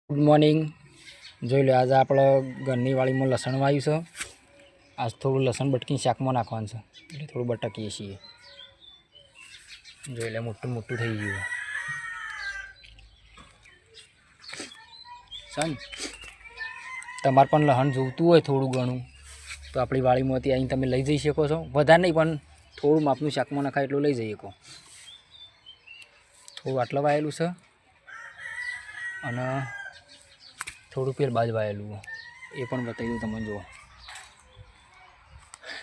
Good morning. જોઈ લો આજે આપણે ઘરની વાડીમાં લસણ વાવ્યું છે. આજ થોડું લસણ બટકી શાકમાં નાખવાનું છે એટલે થોડું બટકીએ છીએ. જોઈ લે મોટું મોટું થઈ ગયું સન. તમારે પણ લસણ જોઈતું હોય થોડું ઘણું તો આપણી વાડીમાંથી અહીં તમે લઈ જઈ શકો છો. વધારે નહીં પણ થોડું માપનું શાકમાં નાખાય એટલું લઈ જઈ શકો. થોડું આટલું વાયેલું છે અને થોડું પેર બાજ વાયેલું એ પણ બતાવી દઉં તમને. જુઓ,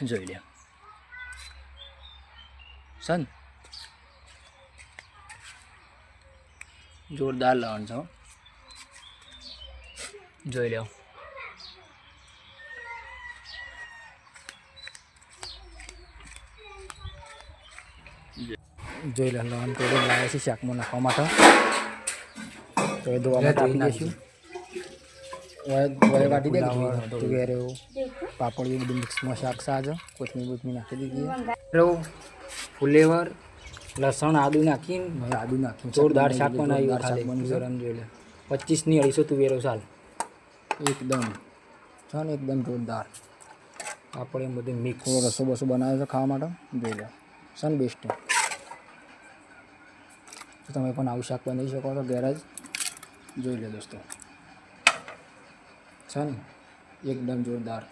જોઈ લે સન, જોરદાર લસણ છે. જોઈ લો. જોઈ લે લસણ થોડું લાવે છે શાકમાં નાખવા માટે. તો એ ધોવામાં આપી દઈશું. વળે વાટી દે તુવેરો પાપડિયું બધું મિક્સમાં શાક સાજ કોથમીર બોથમીર નાખી દીધી. ફુલેવર લસણ આદું નાખીને જોરદાર શાક બનાવ્યું. જોઈ લે 25ની 250 તુવેરો સાલ એકદમ છે ને, એકદમ જોરદાર. આપણે એમ બધું મિક્સ રસો બસો બનાવે છે ખાવા માટે. જોઈ લો સન બેસ્ટ. તો તમે પણ આવું શાક બનાવી શકો છો ઘેર જ. જોઈ લે દોસ્તો છે ને, એકદમ જોરદાર.